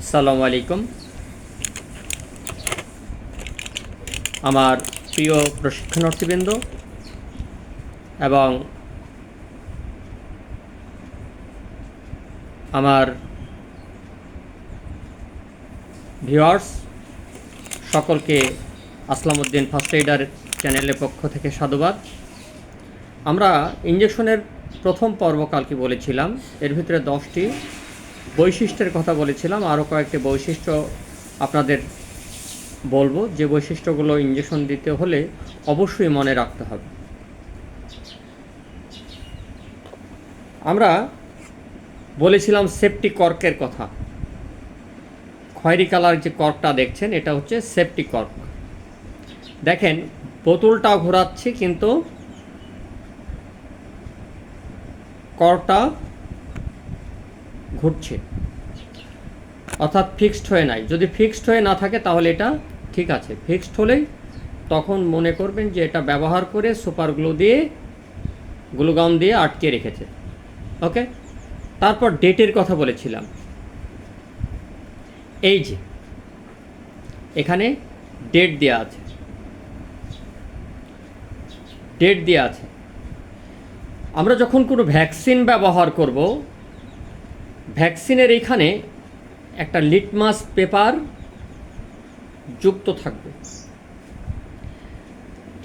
আসসালামু আলাইকুম। আমার প্রিয় প্রশিক্ষণার্থীবৃন্দ এবং আমার ভিউয়ার্স সকলকে আসলামউদ্দিন ফার্স্ট এইডার চ্যানেলের পক্ষ থেকে সাধুবাদ। আমরা ইঞ্জেকশনের প্রথম পর্ব কালকে বলেছিলাম, এর ভিতরে 10টি বৈশিষ্ট্যের কথা বলেছিলাম। আরও কয়েকটি বৈশিষ্ট্য আপনাদের বলবো, যে বৈশিষ্ট্যগুলো ইঞ্জেকশন দিতে হলে অবশ্যই মনে রাখতে হবে। আমরা বলেছিলাম সেফটি কর্কের কথা। খয়েরি কালার যে কর্কটা দেখছেন, এটা হচ্ছে সেফটি কর্ক। দেখেন, বোতলটা ঘোরাচ্ছি কিন্তু কর্কটা ঘুরছে, অর্থাৎ ফিক্সড হয়ে নাই। যদি ফিক্সড হয়ে না থাকে তাহলে এটা ঠিক আছে। ফিক্সড হলেই তখন মনে করবেন যে এটা ব্যবহার করে সুপার গ্লুগাম দিয়ে আটকে রেখেছে। ওকে, তারপর ডেটের কথা বলেছিলাম। এই যে এখানে ডেট দেওয়া আছে, ডেট দেওয়া আছে। আমরা যখন কোনো ভ্যাকসিন ব্যবহার করব, ভ্যাকসিনের এখানে একটা লিটমাস পেপার যুক্ত থাকবে।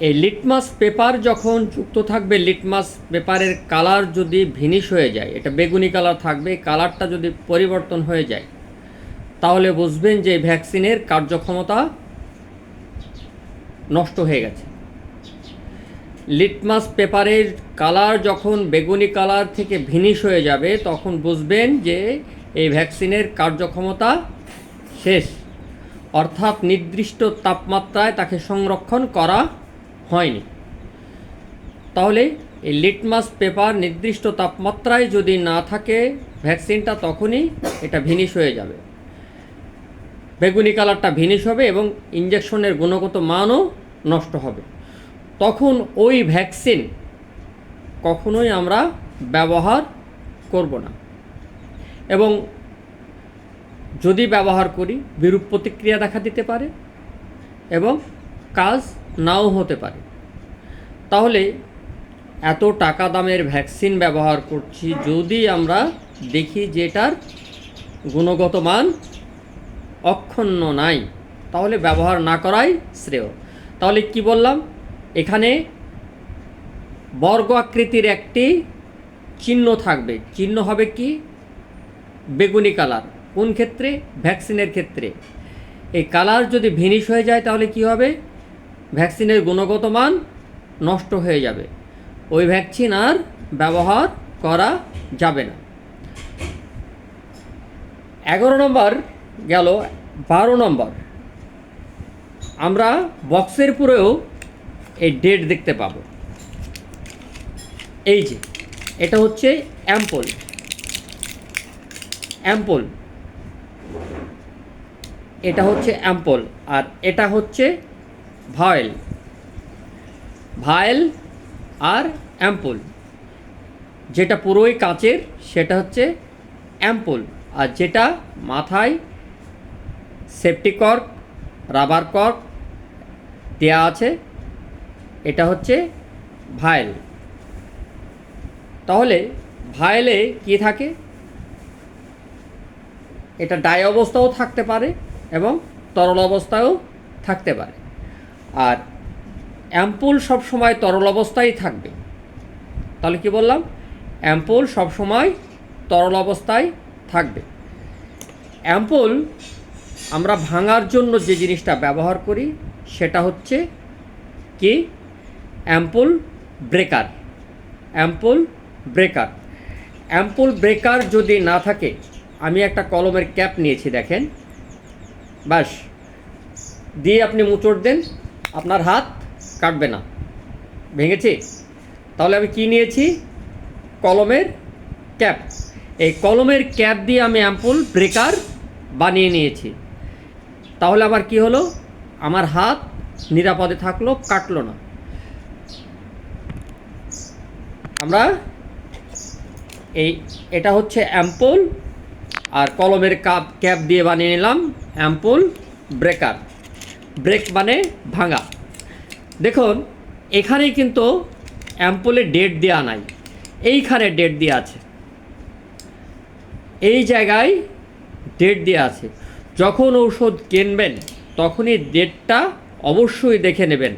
এই লিটমাস পেপার যখন যুক্ত থাকবে, লিটমাস পেপারের কালার যদি ভিনিশ হয়ে যায়, এটা বেগুনি কালার থাকবে, কালারটা যদি পরিবর্তন হয়ে যায় তাহলে বুঝবেন যে ভ্যাকসিনের কার্যক্ষমতা নষ্ট হয়ে গেছে। লিটমাস পেপারের কালার যখন বেগুনি কালার থেকে ভিনিশ হয়ে যাবে তখন বুঝবেন যে এই ভ্যাকসিনের কার্যক্ষমতা শেষ, অর্থাৎ নির্দিষ্ট তাপমাত্রায় তাকে সংরক্ষণ করা হয়নি। তাহলে এই লিটমাস পেপার নির্দিষ্ট তাপমাত্রায় যদি না থাকে ভ্যাকসিনটা, তখনই এটা ভিনিশ হয়ে যাবে, বেগুনি কালারটা ভিনিশ হবে এবং ইঞ্জেকশনের গুণগত মানও নষ্ট হবে। তখন ওই ভ্যাকসিন কখনোই আমরা ব্যবহার করব না, এবং যদি ব্যবহার করি বিরূপ প্রতিক্রিয়া দেখা দিতে পারে এবং কাজ নাও হতে পারে। তাহলে এত টাকা দামের ভ্যাকসিন ব্যবহার করছি, যদি আমরা দেখি যে এটার গুণগত মান অক্ষুণ্ণ নাই, তাহলে ব্যবহার না করাই শ্রেয়। তাহলে কি বললাম, এখানে বর্গ আকৃতির একটি চিহ্ন থাকবে। চিহ্ন হবে কি? বেগুনি কালার। কোন ক্ষেত্রে? ভ্যাকসিনের ক্ষেত্রে। এই কালার যদি ভিনিশ হয়ে যায় তাহলে কি হবে? ভ্যাকসিনের গুণগত মান নষ্ট হয়ে যাবে, ওই ভ্যাকসিন আর ব্যবহার করা যাবে না। 11 নম্বর গেল। 12 নম্বর, আমরা বক্সের পুরেও এই ডেট দেখতে পাবো। এই যে এটা হচ্ছে অ্যাম্পল, অ্যাম্পল, এটা হচ্ছে অ্যাম্পল, আর এটা হচ্ছে ভায়েল। ভায়েল আর অ্যাম্পল, যেটা পুরোই কাচের সেটা হচ্ছে অ্যাম্পল, আর যেটা মাথায় সেফটি কর্ক, রাবার কর্ক দেওয়া আছে, এটা হচ্ছে ভায়েল। তাহলে ভায়েলে কি থাকে? এটা ডাই অবস্থাও থাকতে পারে এবং তরল অবস্থায়ও থাকতে পারে, আর অ্যাম্পুল সবসময় তরল অবস্থায় থাকবে। তাহলে কি বললাম? অ্যাম্পুল সবসময় তরল অবস্থায় থাকবে। অ্যাম্পুল আমরা ভাঙার জন্য যে জিনিসটা ব্যবহার করি সেটা হচ্ছে কি? Ampoule breaker. Ampoule breaker. Ampoule breaker যদি না থাকে, আমি একটা কলমের ক্যাপ নিয়েছি, দেখেন, বাস দিয়ে আপনি মুচড় দেন, আপনার হাত কাটবে না। ভেঙেছি? তাহলে আমি কি নিয়েছি? কলমের ক্যাপ। এই কলমের ক্যাপ দিয়ে আমি অ্যাম্পুল ব্রেকার বানিয়ে নিয়েছি। তাহলে আমার কি হলো? আমার হাত নিরাপদে থাকলো, কাটলো না। আমরা এটা হচ্ছে অ্যাম্পুল আর কলমের ক্যাপ দিয়ে বানিয়ে নিলাম অ্যাম্পুল ব্রেকার। ব্রেক মানে ভাঙা। দেখুন এখানেই কিন্তু অ্যাম্পুলে ডেট দেওয়া নাই, এইখানে ডেট দেওয়া আছে, এই জায়গায় ডেট দেওয়া আছে। যখন ঔষধ কিনবেন তখনই ডেটটা অবশ্যই দেখে নেবেন,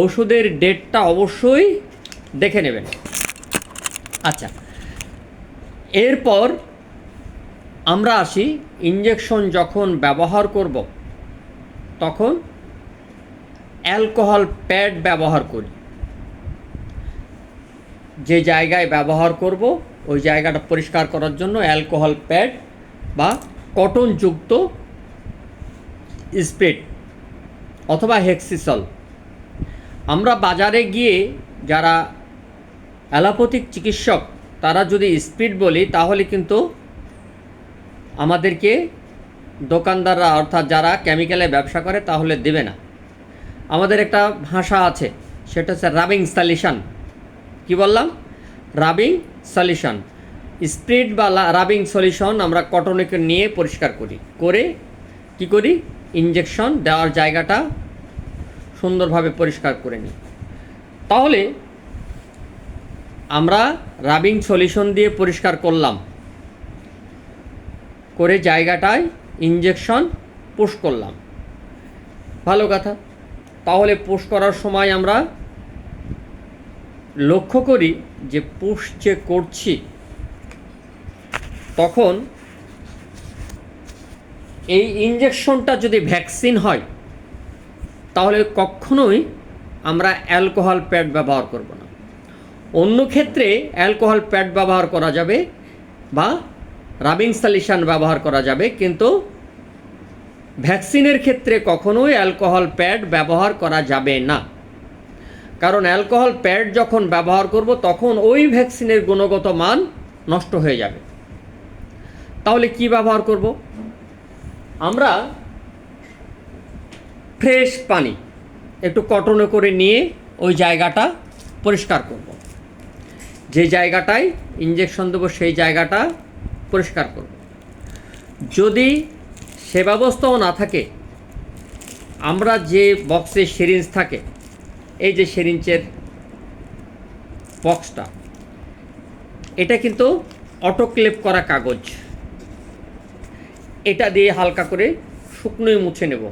ওষুধের ডেটটা অবশ্যই দেখে নেবেন। আচ্ছা, এরপর আমরা আসি ইঞ্জেকশন যখন ব্যবহার করব তখন অ্যালকোহল প্যাড ব্যবহার করি। যে জায়গায় ব্যবহার করব ওই জায়গাটা পরিষ্কার করার জন্য অ্যালকোহল প্যাড বা কটনযুক্ত স্প্রে অথবা হেক্সিসল। আমরা বাজারে গিয়ে যারা অ্যালোপ্যাথিক চিকিৎসক তারা যদি স্পিড বলি তাহলে কিন্তু আমাদেরকে দোকানদাররা অর্থাৎ যারা কেমিক্যালে ব্যবসা করে তাহলে দেবে না। আমাদের একটা ভাষা আছে, সেটা হচ্ছে রাবিং সলিউশন। কি বললাম? Rubbing solution. স্প্রিড বা রাবিং সলিউশন আমরা কটনকে নিয়ে পরিষ্কার করি, করে কি করি, ইঞ্জেকশন দেওয়ার জায়গাটা সুন্দরভাবে পরিষ্কার করে নিই। তাহলে আমরা রাবিং সলিউশন দিয়ে পরিষ্কার করলাম, করে জায়গাটায় ইঞ্জেকশন পুশ করলাম, ভালো কথা। তাহলে পুশ করার সময় আমরা লক্ষ্য করি যে পুশ যে করছি তখন এই ইঞ্জেকশনটা যদি ভ্যাকসিন হয় তাহলে কখনোই আমরা অ্যালকোহল প্যাড ব্যবহার করব না। অন্য ক্ষেত্রে অ্যালকোহল প্যাড ব্যবহার করা যাবে বা রাবিং সলিউশন ব্যবহার করা যাবে, কিন্তু ভ্যাকসিনের ক্ষেত্রে কখনোই অ্যালকোহল প্যাড ব্যবহার করা যাবে না। কারণ অ্যালকোহল প্যাড যখন ব্যবহার করব তখন ওই ভ্যাকসিনের গুণগত মান নষ্ট হয়ে যাবে। তাহলে কি ব্যবহার করব? আমরা ফ্রেশ পানি একটু কটনে করে নিয়ে ওই জায়গাটা পরিষ্কার করব। যে জায়গাটায় ইঞ্জেকশন দেবো সেই জায়গাটা পরিষ্কার করব। যদি সে ব্যবস্থাও না থাকে, আমরা যে বক্সে সিরিঞ্জ থাকে, এই যে সিরিঞ্জের বক্সটা, এটা কিন্তু অটোক্লেভ করা কাগজ, এটা দিয়ে হালকা করে শুকনোই মুছে নেব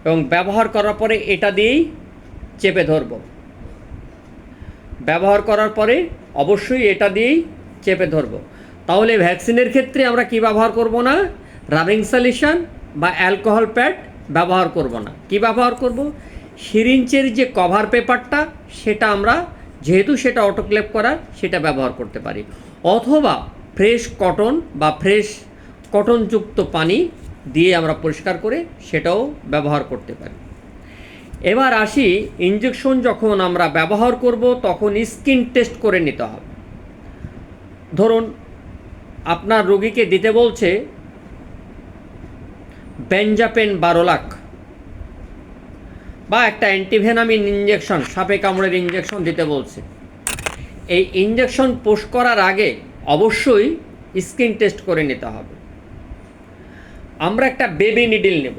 এবং ব্যবহার করার পরে এটা দিয়েই চেপে ধরব। ব্যবহার করার পরে অবশ্যই এটা দিয়েই চেপে ধরব। তাহলে ভ্যাকসিনের ক্ষেত্রে আমরা কি ব্যবহার করব না? রাবিং সলিউশন বা অ্যালকোহল প্যাড ব্যবহার করব না। কি ব্যবহার করব? সিরিঞ্জের যে কভার পেপারটা সেটা আমরা, যেহেতু সেটা অটোক্লেভ করা, সেটা ব্যবহার করতে পারি, অথবা ফ্রেশ কটন বা ফ্রেশ কটনযুক্ত পানি দিয়ে আমরা পরিষ্কার করে সেটাও ব্যবহার করতে পারি। এবার আসি, ইঞ্জেকশন যখন আমরা ব্যবহার করব তখন স্কিন টেস্ট করে নিতে হবে। ধরুন আপনার রোগীকে দিতে বলছে বেনজাপেন 12 লাখ বা একটা অ্যান্টিভেনামিন ইঞ্জেকশন, সাপে কামড়ের ইঞ্জেকশন দিতে বলছে। এই ইঞ্জেকশন পুশ করার আগে অবশ্যই স্কিন টেস্ট করে নিতে হবে। আমরা একটা বেবি নিডল নেব,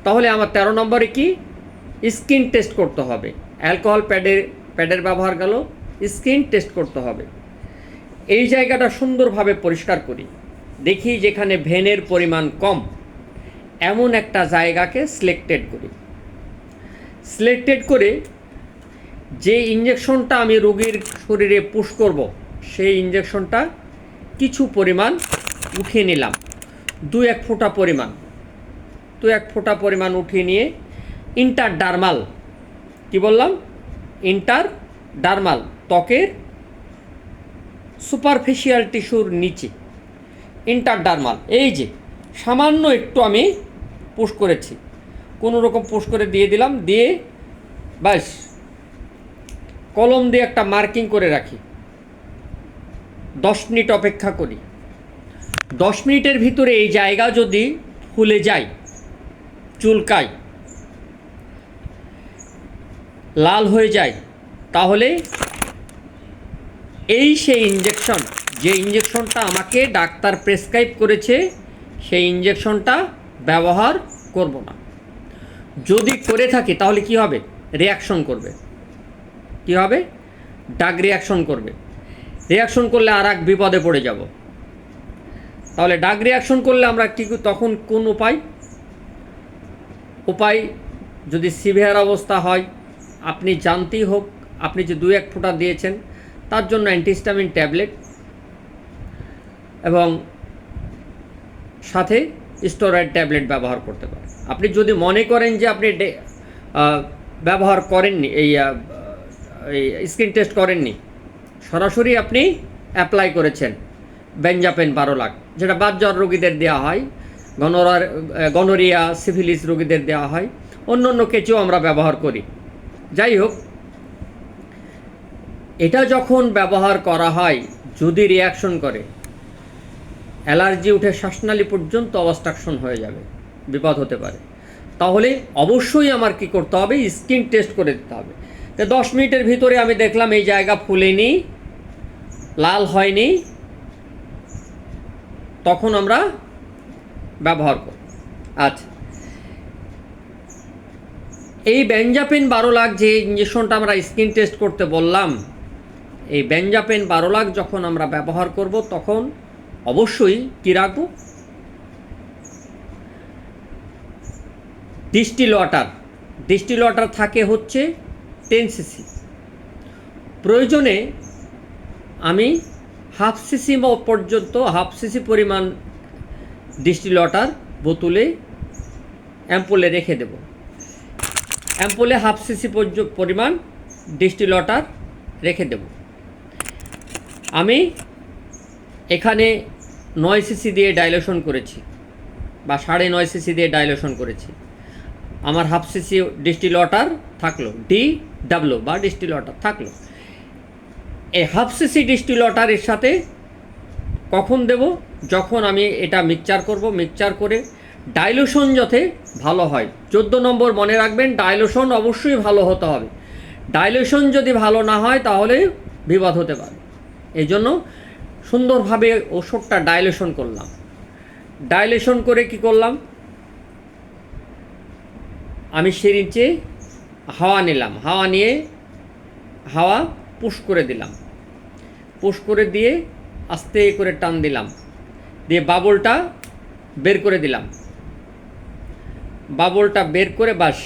তাহলে আমার 13 নম্বরে কি, স্কিন টেস্ট করতে হবে। অ্যালকোহল প্যাডের ব্যবহার গেল, স্কিন টেস্ট করতে হবে। এই জায়গাটা সুন্দরভাবে পরিষ্কার করি, দেখি যেখানে ভেনের পরিমাণ কম এমন একটা জায়গাকে সিলেক্টেড করি। সিলেক্টেড করে যে ইঞ্জেকশনটা আমি রোগীর শরীরে পুশ করব সেই ইঞ্জেকশনটা কিছু পরিমাণ উঠিয়ে নিলাম, 2-1 ফোঁটা পরিমাণ, 2-1 ফোঁটা পরিমাণ উঠিয়ে নিয়ে ইন্টারডার্মাল, কি বললাম, ইন্টারডার্মাল, ত্বকের সুপারফিশিয়াল টিস্যুর নিচে ইন্টারডার্মাল, এই যে সামান্য একটু আমি পুশ করেছি, কোনো রকম পুশ করে দিয়ে দিলাম, দিয়ে ব্যাস কলম দিয়ে একটা মার্কিং করে রাখি। 10 মিনিট অপেক্ষা করি। 10 মিনিটের ভিতরে এই জায়গা যদি ফুলে যায়, চুলকায়, লাল হয়ে যায়, তাহলে এই সেই ইঞ্জেকশন যে ইঞ্জেকশনটা আমাকে ডাক্তার প্রেসক্রাইব করেছে সেই ইঞ্জেকশনটা ব্যবহার করব না। যদি করে থাকি তাহলে কি হবে? রিয়াকশন করবে। কি হবে? ড্রাগ রিয়াকশন করবে। রিয়াকশন করলে আর এক বিপদে পড়ে যাব। তাহলে ড্রাগ রিয়াকশন করলে আমরা কি তখন কোন উপায় যদি সিভিয়ার অবস্থা হয়, আপনি জানতেই হোক, আপনি যে 2-1 ফোঁটা দিয়েছেন তার জন্য অ্যান্টিহিস্টামিন ট্যাবলেট এবং সাথে স্টেরয়েড ট্যাবলেট ব্যবহার করতে পারেন। আপনি যদি মনে করেন যে আপনি ব্যবহার করেননি, এই স্কিন টেস্ট করেননি, সরাসরি আপনি অ্যাপ্লাই করেছেন বেঞ্জাপেন 12 লাখ, যেটা বাতজ্বর রোগীদের দেওয়া হয়, গনোরিয়া সিফিলিস রোগীদের দেওয়া হয়, অন্য অন্য কেঁচেও আমরা ব্যবহার করি। যাই হোক, এটা যখন ব্যবহার করা হয়, যদি রিয়াকশন করে, অ্যালার্জি উঠে শ্বাসনালী পর্যন্ত অবস্ট্রাকশন হয়ে যাবে, বিপদ হতে পারে। তাহলে অবশ্যই আমার কি করতে হবে? স্কিন টেস্ট করে দিতে হবে। তো 10 মিনিটের ভিতরে আমি দেখলাম এই জায়গা ফুলেনি, লাল হয়নি, তখন আমরা ব্যবহার করব। আচ্ছা, এই বেঞ্জাপেন 12 লাখ যে ইঞ্জেকশনটা আমরা স্কিন টেস্ট করতে বললাম, এই বেঞ্জাপেন 12 লাখ যখন আমরা ব্যবহার করব তখন অবশ্যই কি রাখবো? ডিস্টিল ওয়াটার থাকে হচ্ছে 10 সিসি। প্রয়োজনে আমি হাফ সিসি পর্যন্ত, হাফ সিসি পরিমাণ ডিস্টিল ওয়াটার বোতলে অ্যাম্পুলে রেখে দেব। অ্যাম্পুলে হাফ সিসি পরিমাণ ডিস্টিল ওয়াটার রেখে দেব। আমি এখানে 9 সিসি দিয়ে ডাইলেশন করেছি বা 9.5 সিসি দিয়ে ডাইলেশন করেছি। আমার হাফ সিসি ডিস্টিল ওয়াটার থাকলো, DW বা ডিস্টিল ওয়াটার থাকলো। এই হাফ সিসি ডিস্টিল ওয়াটারের সাথে কখন দেব? যখন আমি এটা মিক্সচার করব। মিক্সচার করে ডাইলুশন যাতে ভালো হয়। 14 নম্বর মনে রাখবেন, ডাইলুশন অবশ্যই ভালো হতে হবে। ডাইলুশন যদি ভালো না হয় তাহলে বিপদ হতে পারে। এই জন্য সুন্দরভাবে ওষুধটা ডাইলুশন করলাম। ডাইলুশন করে কি করলাম? আমি সিরিঞ্জে হাওয়া নিলাম, হাওয়া নিয়ে হাওয়া পুশ করে দিলাম, পুশ করে দিয়ে আস্তে করে টান দিলাম, দিয়ে বাবলটা বের করে দিলাম। বাবলটা বের করে বাস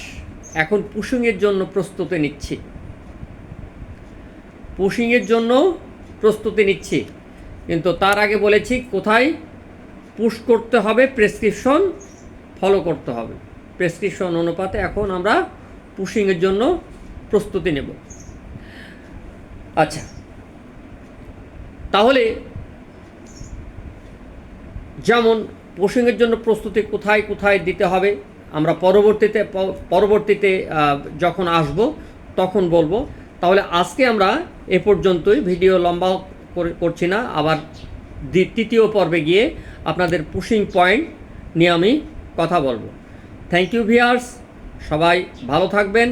এখন পুশিংয়ের জন্য প্রস্তুতি নিচ্ছি। পুশিংয়ের জন্য প্রস্তুতি নিচ্ছি, কিন্তু তার আগে বলেছি কোথায় পুশ করতে হবে, প্রেসক্রিপশন ফলো করতে হবে। প্রেসক্রিপশন অনুপাতে এখন আমরা পুশিংয়ের জন্য প্রস্তুতি নেব। আচ্ছা, তাহলে যেমন পুশিংয়ের জন্য প্রস্তুতি কোথায় কোথায় দিতে হবে আমরা পরবর্তীতে যখন আসব তখন বলবো। তাহলে আজকে আমরা এ পর্যন্তই, ভিডিও লম্বা করছি না। আবার তৃতীয় পর্বে গিয়ে আপনাদের পুশিং পয়েন্ট নিয়ে আমি কথা বলবো। থ্যাংক ইউ ভিউয়ার্স, সবাই ভালো থাকবেন।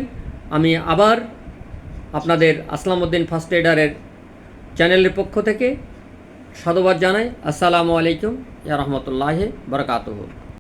আমি আবার আপনাদের আসলাম উদ্দিন ফার্স্ট এডারের চ্যানেলের পক্ষ থেকে সাধুবাদ জানাই। আসসালামু আলাইকুম ওয়া রাহমাতুল্লাহি ওয়া বারাকাতুহু।